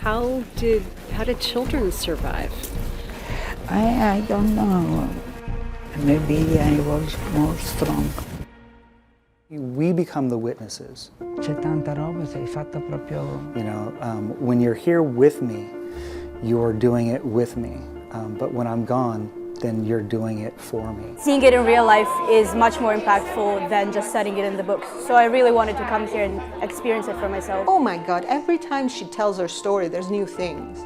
How did children survive? I don't know. Maybe I was more strong. We become the witnesses. C'è tanta roba, sei fatta proprio. You know, when you're here with me, you're doing it with me. But when I'm gone, then you're doing it for me. Seeing it in real life is much more impactful than just studying it in the books. So I really wanted to come here and experience it for myself. Oh my God, every time she tells her story, there's new things.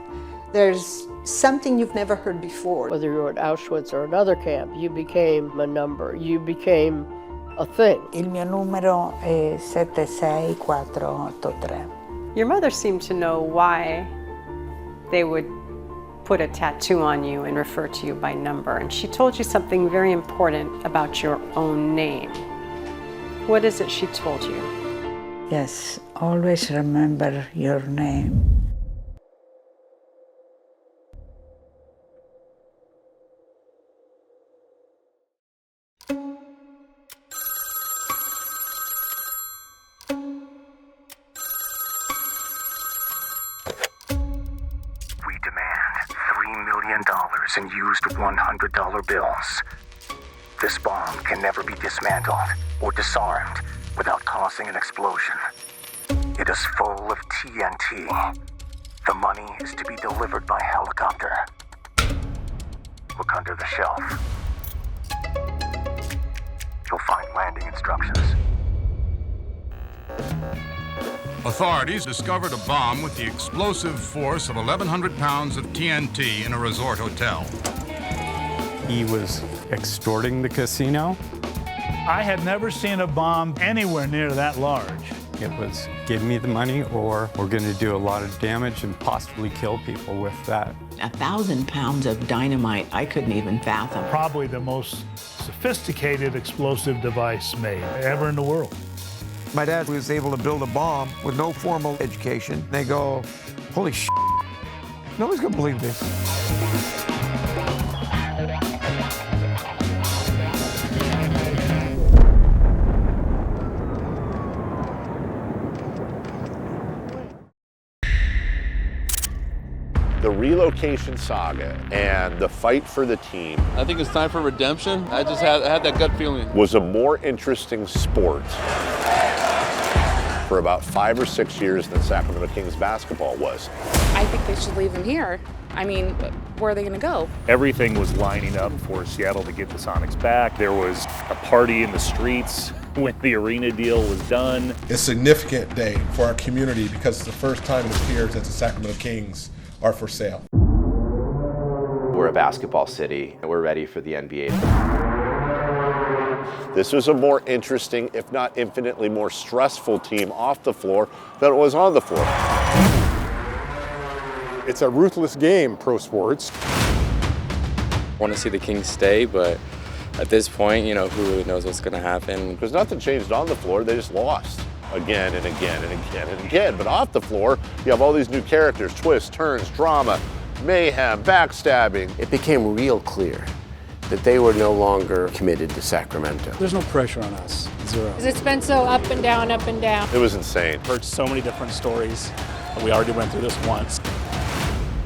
There's something you've never heard before. Whether you were at Auschwitz or another camp, you became a number, you became a thing. Il mio numero è 76483. Your mother seemed to know why they would put a tattoo on you and refer to you by number. And she told you something very important about your own name. What is it she told you? Yes, always remember your name. And used $100 bills. This bomb can never be dismantled or disarmed without causing an explosion. It is full of TNT. The money is to be delivered by helicopter. Look under the shelf. You'll find landing instructions. Authorities discovered a bomb with the explosive force of 1,100 pounds of TNT in a resort hotel. He was extorting the casino. I had never seen a bomb anywhere near that large. It was, give me the money or we're going to do a lot of damage and possibly kill people with that. 1,000 pounds of dynamite, I couldn't even fathom. Probably the most sophisticated explosive device made ever in the world. My dad was able to build a bomb with no formal education. They go, holy shit, nobody's gonna believe this. The relocation saga and the fight for the team. I think it's time for redemption. I had that gut feeling. Was a more interesting sport for about 5 or 6 years than Sacramento Kings basketball was. I think they should leave him here. I mean, where are they gonna go? Everything was lining up for Seattle to get the Sonics back. There was a party in the streets when the arena deal was done. It's a significant day for our community because it's the first time it appears that the Sacramento Kings are for sale. We're a basketball city and we're ready for the NBA. This was a more interesting, if not infinitely more stressful team off the floor than it was on the floor. It's a ruthless game, pro sports. I want to see the Kings stay, but at this point, you know, who really knows what's going to happen. Because nothing changed on the floor, they just lost again and again and again and again. But off the floor, you have all these new characters, twists, turns, drama, mayhem, backstabbing. It became real clear that they were no longer committed to Sacramento. There's no pressure on us, zero. It's been so up and down, up and down. It was insane. Heard so many different stories. We already went through this once.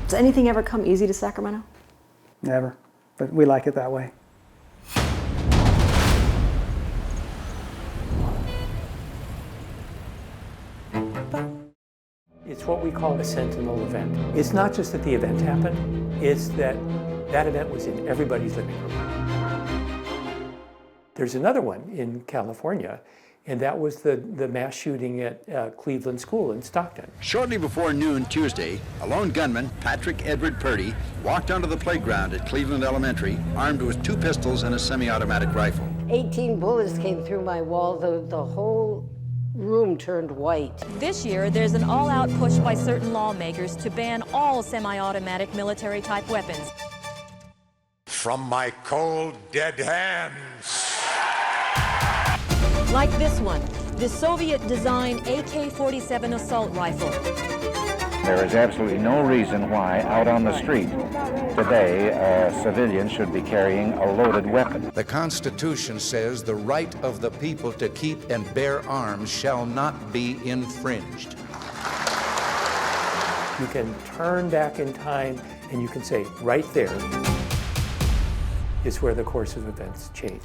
Does anything ever come easy to Sacramento? Never, but we like it that way. It's what we call a sentinel event. It's not just that the event happened, it's that that event was in everybody's living room. There's another one in California, and that was the mass shooting at Cleveland School in Stockton. Shortly before noon Tuesday, a lone gunman, Patrick Edward Purdy, walked onto the playground at Cleveland Elementary, armed with 2 pistols and a semi-automatic rifle. 18 bullets came through my wall. The whole room turned white. This year, there's an all-out push by certain lawmakers to ban all semi-automatic military-type weapons. From my cold, dead hands. Like this one, the Soviet-designed AK-47 assault rifle. There is absolutely no reason why out on the street today a civilian should be carrying a loaded weapon. The Constitution says the right of the people to keep and bear arms shall not be infringed. You can turn back in time and you can say, right there is where the course of events change.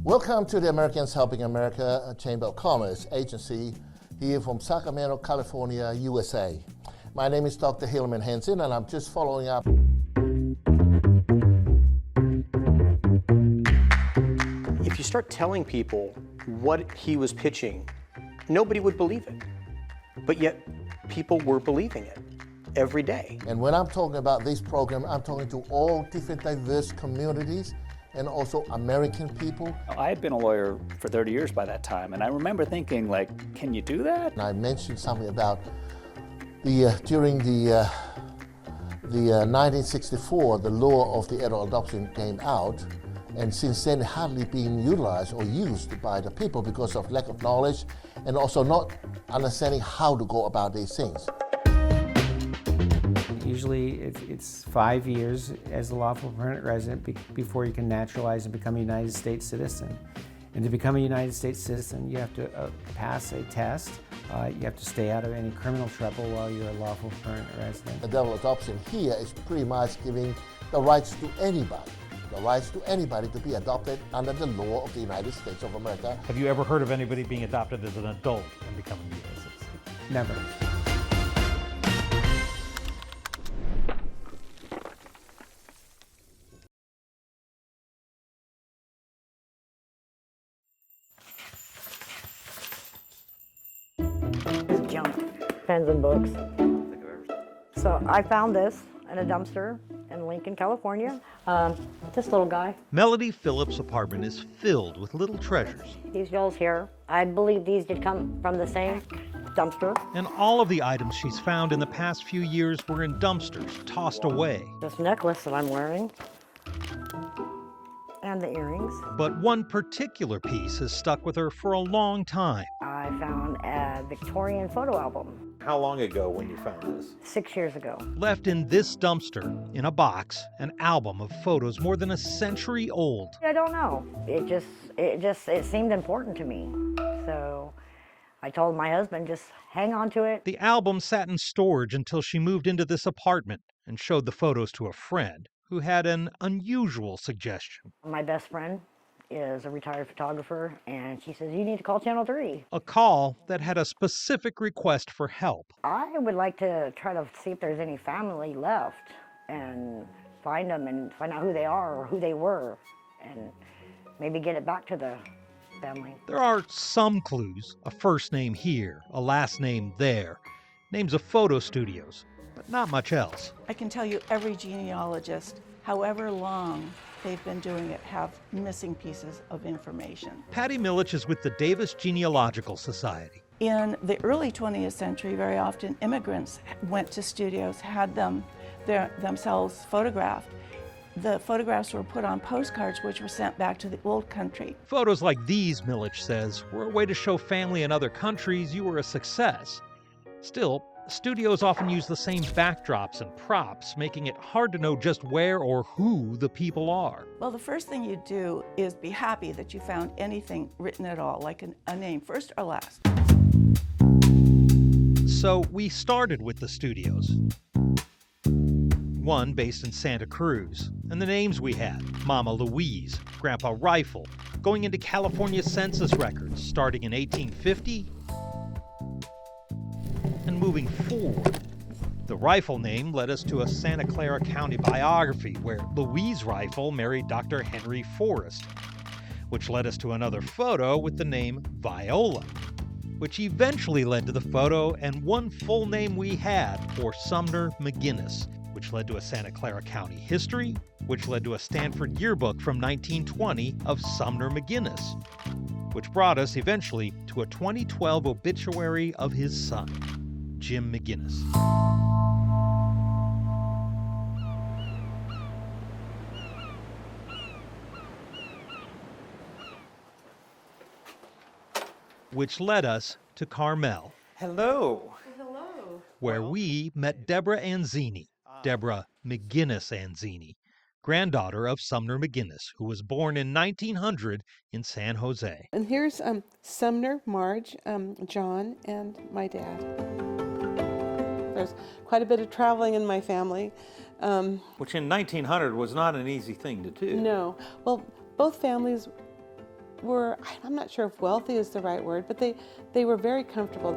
Welcome to the Americans Helping America Chamber of Commerce agency here from Sacramento, California, USA. My name is Dr. Hillman Hansen, and I'm just following up. If you start telling people what he was pitching, nobody would believe it. But yet, people were believing it every day. And when I'm talking about this program, I'm talking to all different diverse communities and also American people. I had been a lawyer for 30 years by that time, and I remember thinking, like, can you do that? And I mentioned something about during the 1964, the law of the adult adoption came out, and since then hardly being utilized or used by the people because of lack of knowledge and also not understanding how to go about these things. Usually it's 5 years as a lawful permanent resident before you can naturalize and become a United States citizen. And to become a United States citizen, you have to pass a test. You have to stay out of any criminal trouble while you're a lawful permanent resident. Adult adoption here is pretty much giving the rights to anybody. The rights to anybody to be adopted under the law of the United States of America. Have you ever heard of anybody being adopted as an adult and becoming a U.S. citizen? Never. Junk, pens and books. So I found this in a dumpster in Lincoln, California. This little guy. Melody Phillips' apartment is filled with little treasures. These jewels here, I believe these did come from the same dumpster. And all of the items she's found in the past few years were in dumpsters, tossed away. This necklace that I'm wearing, and the earrings. But one particular piece has stuck with her for a long time. I found a Victorian photo album. How long ago when you found this? 6 years ago. Left in this dumpster, in a box, an album of photos more than a century old. I don't know. It seemed important to me. So I told my husband, just hang on to it. The album sat in storage until she moved into this apartment and showed the photos to a friend who had an unusual suggestion. My best friend is a retired photographer, and she says, you need to call Channel 3. A call that had a specific request for help. I would like to try to see if there's any family left and find them and find out who they are or who they were and maybe get it back to the family. There are some clues, a first name here, a last name there, names of photo studios, but not much else. I can tell you every genealogist, however long they've been doing it, have missing pieces of information. Patty Milich is with the Davis Genealogical Society. In the early 20th century, very often immigrants went to studios, had themselves photographed. The photographs were put on postcards, which were sent back to the old country. Photos like these, Milich says, were a way to show family in other countries you were a success. Still, studios often use the same backdrops and props, making it hard to know just where or who the people are. Well, the first thing you do is be happy that you found anything written at all, like a name, first or last. So we started with the studios. One based in Santa Cruz, and the names we had: Mama Louise, Grandpa Rifle, going into California census records starting in 1850 and moving forward. The Rifle name led us to a Santa Clara County biography where Louise Rifle married Dr. Henry Forrest, which led us to another photo with the name Viola, which eventually led to the photo and one full name we had for Sumner McGinnis, which led to a Santa Clara County history, which led to a Stanford yearbook from 1920 of Sumner McGinnis, which brought us eventually to a 2012 obituary of his son, Jim McGinnis. Which led us to Carmel. Hello. Where we met Deborah Anzini, Deborah McGinnis Anzini, granddaughter of Sumner McGinnis, who was born in 1900 in San Jose. And here's Sumner, Marge, John, and my dad. There's quite a bit of traveling in my family. Which in 1900 was not an easy thing to do. No. Well, both families were, I'm not sure if wealthy is the right word, but they were very comfortable.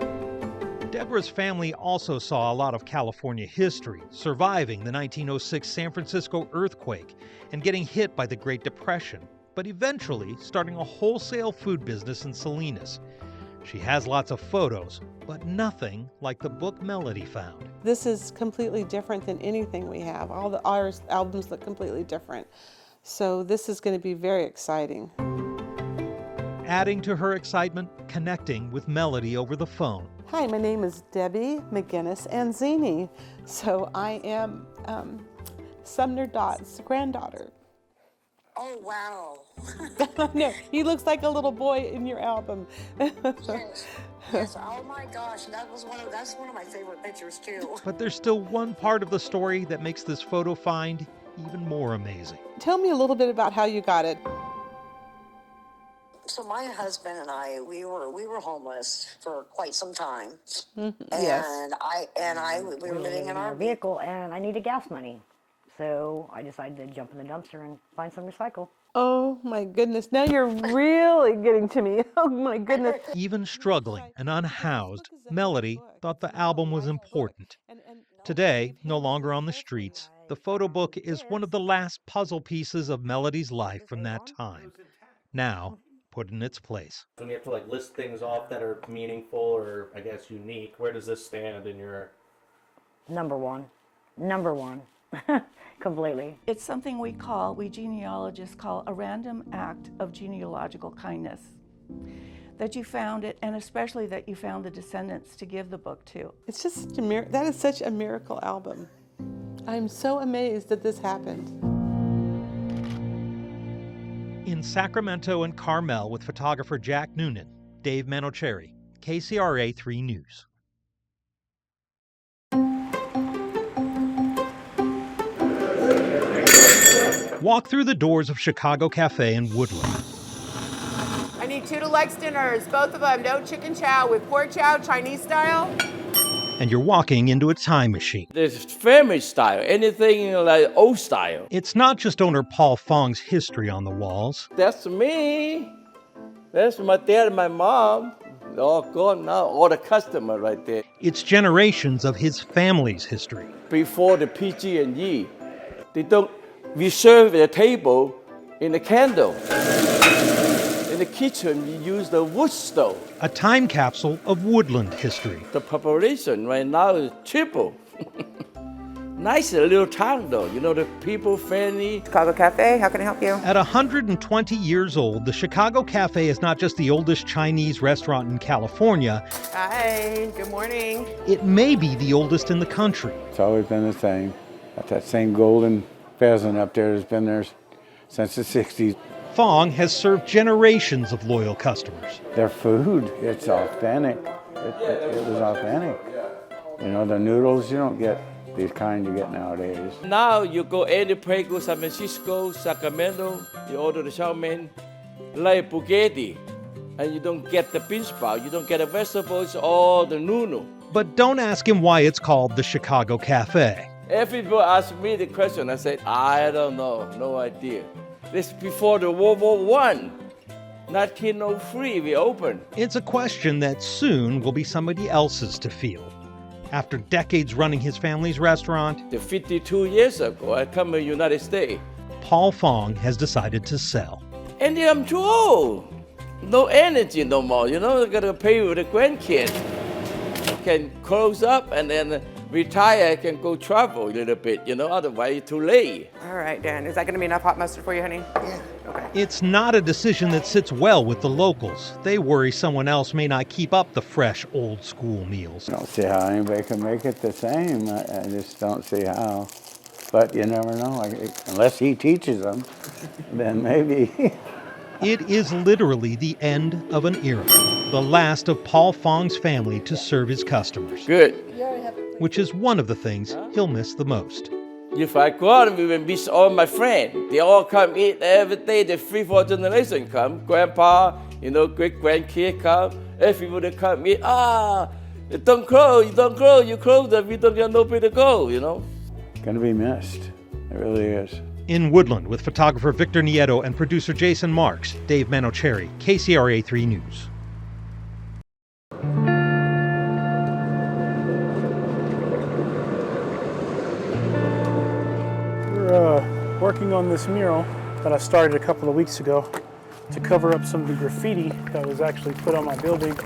Deborah's family also saw a lot of California history, surviving the 1906 San Francisco earthquake and getting hit by the Great Depression, but eventually starting a wholesale food business in Salinas. She has lots of photos, but nothing like the book Melody found. This is completely different than anything we have. All our albums look completely different. So this is going to be very exciting. Adding to her excitement, connecting with Melody over the phone. Hi, my name is Debbie McGinnis Anzini. So I am Sumner Dott's granddaughter. Oh, wow. No, he looks like a little boy in your album. Yes. Yes. Oh my gosh, that's one of my favorite pictures too. But there's still one part of the story that makes this photo find even more amazing. Tell me a little bit about how you got it. So my husband and I, we were homeless for quite some time. Mm-hmm. And Yes. we were living in our vehicle, and I needed gas money. So I decided to jump in the dumpster and find some recycle. Oh my goodness, now you're really getting to me. Oh my goodness. Even struggling and unhoused, Melody thought the album was important. Today, no longer on the streets, the photo book is one of the last puzzle pieces of Melody's life from that time, now put in its place. When you have to list things off that are meaningful or I guess unique, where does this stand in your... Number one. Completely. It's something we genealogists call a random act of genealogical kindness. That you found it, and especially that you found the descendants to give the book to. It's just such a that is such a miracle album. I'm so amazed that this happened. In Sacramento and Carmel with photographer Jack Noonan, Dave Manocheri, KCRA 3 News. Walk through the doors of Chicago Cafe in Woodland. I need 2 deluxe dinners, both of them, no chicken chow with pork chow, Chinese style. And you're walking into a time machine. There's family style, anything like old style. It's not just owner Paul Fong's history on the walls. That's me. That's my dad and my mom. They're all gone now, all the customer right there. It's generations of his family's history. Before the PG&E, we serve at a table in a candle. In the kitchen, we use the wood stove. A time capsule of Woodland history. The population right now is triple. Nice little town though, the people friendly. Chicago Cafe, how can I help you? At 120 years old, the Chicago Cafe is not just the oldest Chinese restaurant in California. Hi, good morning. It may be the oldest in the country. It's always been the same. Got that same golden pheasant up there has been there since the 60s. Fong has served generations of loyal customers. Their food, it's authentic. It was authentic. The noodles, you don't get these kind you get nowadays. Now you go any place, go San Francisco, Sacramento, you order the chow mein, like spaghetti, and you don't get the bean sprout, you don't get the vegetables or the noodle. But don't ask him why it's called the Chicago Cafe. Everybody ask me the question, I said, I don't know, no idea. This before the World War I, 1903 we opened. It's a question that soon will be somebody else's to field. After decades running his family's restaurant, 52 years ago, I come to the United States. Paul Fong has decided to sell. And I'm too old. No energy no more, I gotta pay with the grandkids. Can close up and then retire, I can go travel a little bit, otherwise it's too late. All right, Dan, is that gonna be enough hot mustard for you, honey? Yeah. Okay. It's not a decision that sits well with the locals. They worry someone else may not keep up the fresh, old-school meals. I don't see how anybody can make it the same. I just don't see how. But you never know. Unless he teaches them, then maybe. It is literally the end of an era, the last of Paul Fong's family to serve his customers. Good. Which is one of the things he'll miss the most. If I go out, we will miss all my friends. They all come eat every day. The 3-4 generation come. Grandpa, great grandkid come. Everybody come eat. Don't close, you close them, we don't have nowhere to go, Gonna be missed. It really is. In Woodland with photographer Victor Nieto and producer Jason Marks, Dave Manocheri, KCRA 3 News. We're working on this mural that I started a couple of weeks ago to cover up some of the graffiti that was actually put on my building.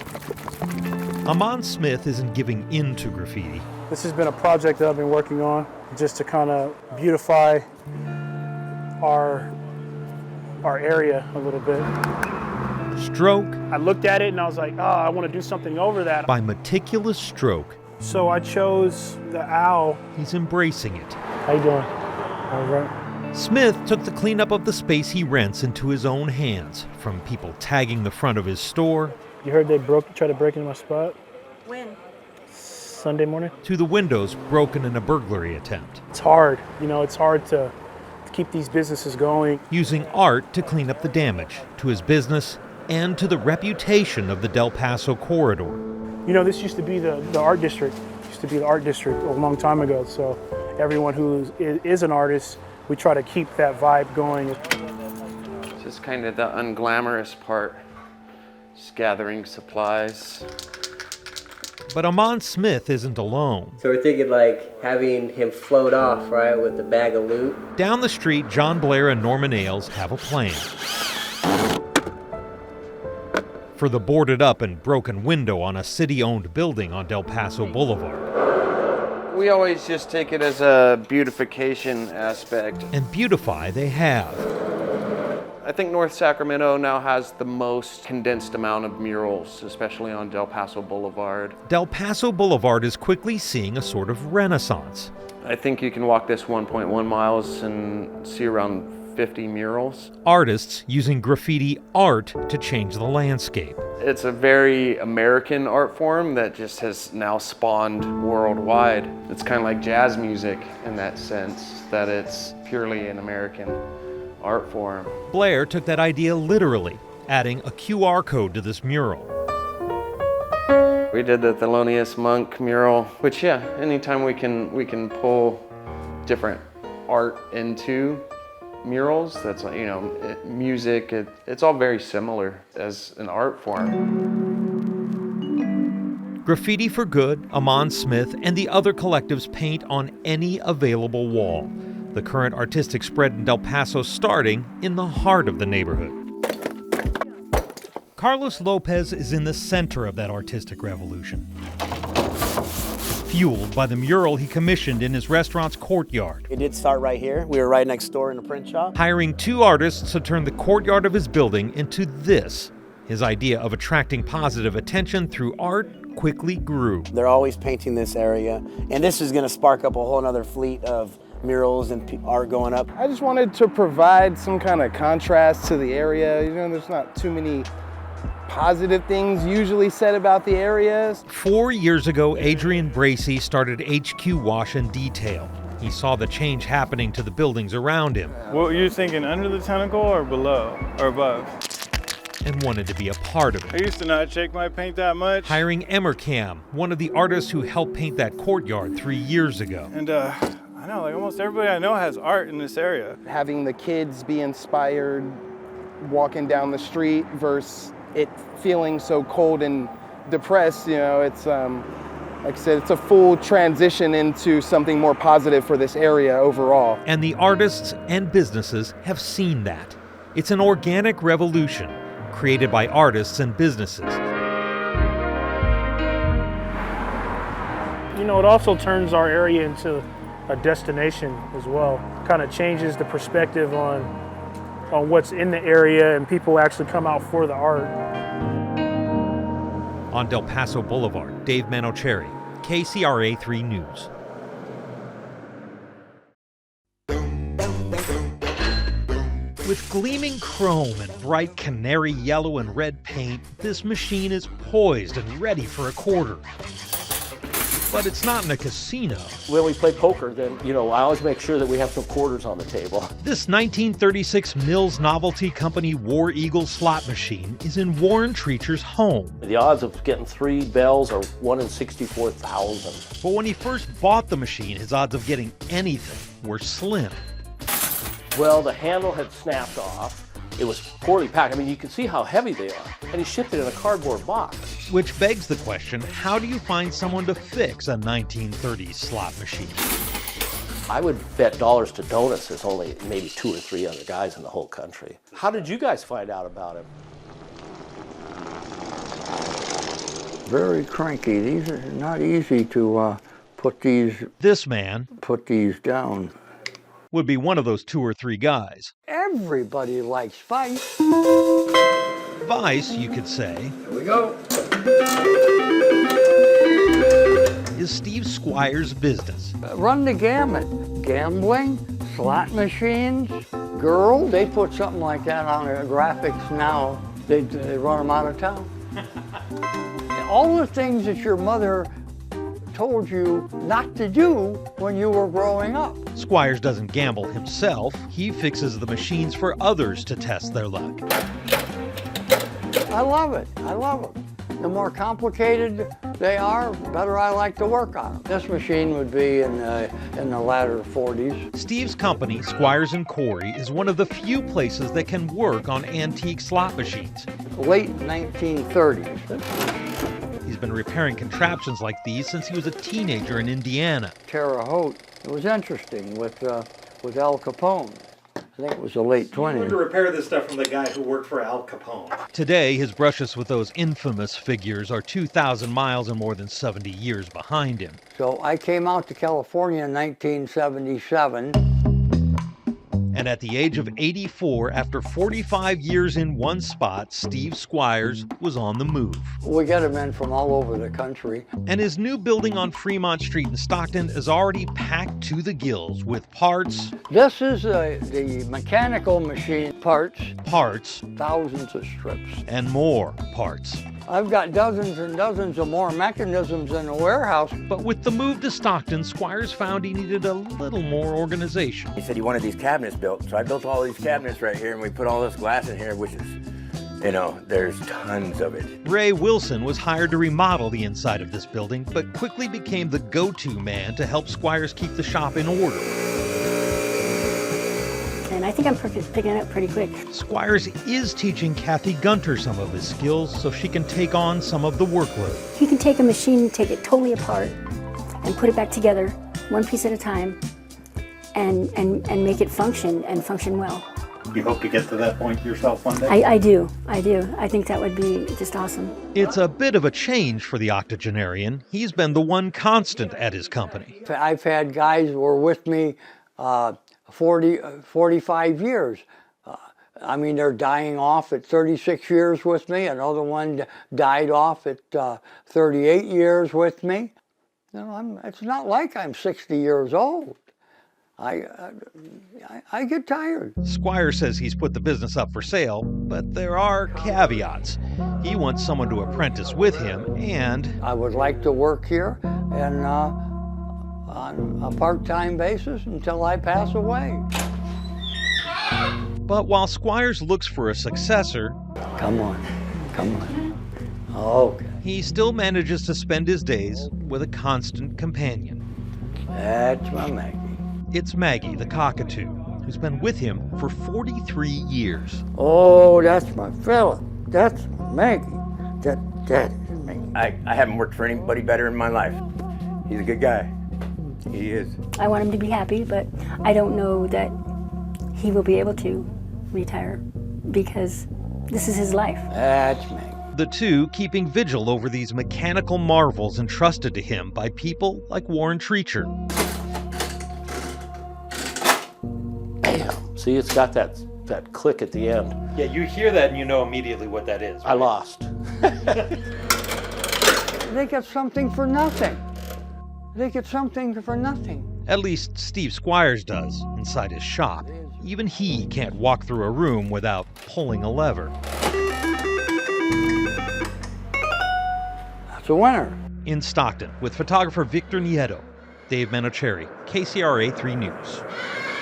Amon Smith isn't giving in to graffiti. This has been a project that I've been working on just to kind of beautify our area a little bit. Stroke. I looked at it and I was like, I want to do something over that. By meticulous stroke. So I chose the owl. He's embracing it. How you doing? All right. Smith took the cleanup of the space he rents into his own hands, from people tagging the front of his store. You heard they tried to break into my spot? When? Sunday morning. To the windows broken in a burglary attempt. It's hard. It's hard to keep these businesses going. Using art to clean up the damage to his business and to the reputation of the Del Paso corridor. This used to be the art district. It used to be the art district a long time ago. So everyone who is an artist, we try to keep that vibe going. It's just kind of the unglamorous part, just gathering supplies. But Amon Smith isn't alone. So we're thinking like having him float off, right, with the bag of loot. Down the street, John Blair and Norman Ailes have a plan. For the boarded up and broken window on a city-owned building on Del Paso Boulevard. We always just take it as a beautification aspect. And beautify they have. I think North Sacramento now has the most condensed amount of murals, especially on Del Paso Boulevard. Del Paso Boulevard is quickly seeing a sort of renaissance. I think you can walk this 1.1 miles and see around 50 murals. Artists using graffiti art to change the landscape. It's a very American art form that just has now spawned worldwide. It's kind of like jazz music in that sense, that it's purely an American art form. Blair took that idea literally, adding a QR code to this mural. We did the Thelonious Monk mural, which anytime we can pull different art into murals, that's music, it's all very similar as an art form. Graffiti for Good, Amon Smith, and the other collectives paint on any available wall. The current artistic spread in Del Paso starting in the heart of the neighborhood. Carlos Lopez is in the center of that artistic revolution. Fueled by the mural he commissioned in his restaurant's courtyard. It did start right here. We were right next door in the print shop. Hiring 2 artists to turn the courtyard of his building into this. His idea of attracting positive attention through art quickly grew. They're always painting this area, and this is going to spark up a whole other fleet of murals and art going up. I just wanted to provide some kind of contrast to the area. There's not too many positive things usually said about the areas. 4 years ago, Adrian Bracey started HQ Wash and Detail. He saw the change happening to the buildings around him. What were you thinking, under the tentacle or below or above? And wanted to be a part of it. I used to not shake my paint that much. Hiring Emercam, one of the artists who helped paint that courtyard 3 years ago. And I know, like almost everybody I know has art in this area. Having the kids be inspired walking down the street versus it feeling so cold and depressed, it's like I said, it's a full transition into something more positive for this area overall. And the artists and businesses have seen that. It's an organic revolution created by artists and businesses. It also turns our area into a destination as well. Kind of changes the perspective on what's in the area, and people actually come out for the art. On Del Paso Boulevard, Dave Manocheri, KCRA 3 News. With gleaming chrome and bright canary yellow and red paint, this machine is poised and ready for a quarter. But it's not in a casino. When we play poker, then, I always make sure that we have some quarters on the table. This 1936 Mills Novelty Company War Eagle slot machine is in Warren Treacher's home. The odds of getting 3 bells are 1 in 64,000. But when he first bought the machine, his odds of getting anything were slim. Well, the handle had snapped off. It was poorly packed. I mean, you can see how heavy they are. And he shipped it in a cardboard box. Which begs the question, how do you find someone to fix a 1930s slot machine? I would bet dollars to donuts there's only maybe 2 or 3 other guys in the whole country. How did you guys find out about him? Very cranky. These are not easy to put these down. Would be one of those 2 or 3 guys. Everybody likes Vice. Vice, you could say, Here we go. is Steve Squires' business. Run the gamut. Gambling, slot machines, girls. They put something like that on their graphics now. They run them out of town. All the things that your mother told you not to do when you were growing up. Squires doesn't gamble himself. He fixes the machines for others to test their luck. I love it. I love them. The more complicated they are, the better I like to work on them. This machine would be in the latter 40s. Steve's company, Squires & Corey, is one of the few places that can work on antique slot machines. Late 1930s. He's been repairing contraptions like these since he was a teenager in Indiana. Terre Haute. It was interesting with Al Capone. I think it was the late 20s. You learned to repair this stuff from the guy who worked for Al Capone. Today, his brushes with those infamous figures are 2,000 miles and more than 70 years behind him. So I came out to California in 1977. And at the age of 84, after 45 years in one spot, Steve Squires was on the move. We get them in from all over the country. And his new building on Fremont Street in Stockton is already packed to the gills with parts. This is the mechanical machine parts. Thousands of strips. And more parts. I've got dozens and dozens of more mechanisms in the warehouse. But with the move to Stockton, Squires found he needed a little more organization. He said he wanted these cabinets built, so I built all these cabinets right here, and we put all this glass in here, which is, there's tons of it. Ray Wilson was hired to remodel the inside of this building, but quickly became the go-to man to help Squires keep the shop in order. And I think I'm picking it up pretty quick. Squires is teaching Kathy Gunter some of his skills so she can take on some of the workload. You can take a machine, take it totally apart, and put it back together, one piece at a time, and make it function and function well. You hope to get to that point yourself one day? I do. I think that would be just awesome. It's a bit of a change for the octogenarian. He's been the one constant at his company. I've had guys who were with me 45 years. They're dying off at 36 years with me. Another one died off at 38 years with me. It's not like I'm 60 years old. I get tired. Squire says he's put the business up for sale, but there are caveats. He wants someone to apprentice with him, and I would like to work here and on a part-time basis until I pass away. But while Squires looks for a successor, come on. Okay. He still manages to spend his days with a constant companion. That's my Maggie. It's Maggie, the cockatoo, who's been with him for 43 years. Oh, that's my fella. That's Maggie. That is Maggie. I haven't worked for anybody better in my life. He's a good guy. He is. I want him to be happy, but I don't know that he will be able to retire because this is his life. That's me. The two keeping vigil over these mechanical marvels entrusted to him by people like Warren Treacher. Bam! See, it's got that click at the end. Yeah, you hear that and you know immediately what that is. Right? I lost. They get something for nothing. At least Steve Squires does, inside his shop. Even he can't walk through a room without pulling a lever. That's a winner. In Stockton, with photographer Victor Nieto, Dave Menacheri, KCRA 3 News.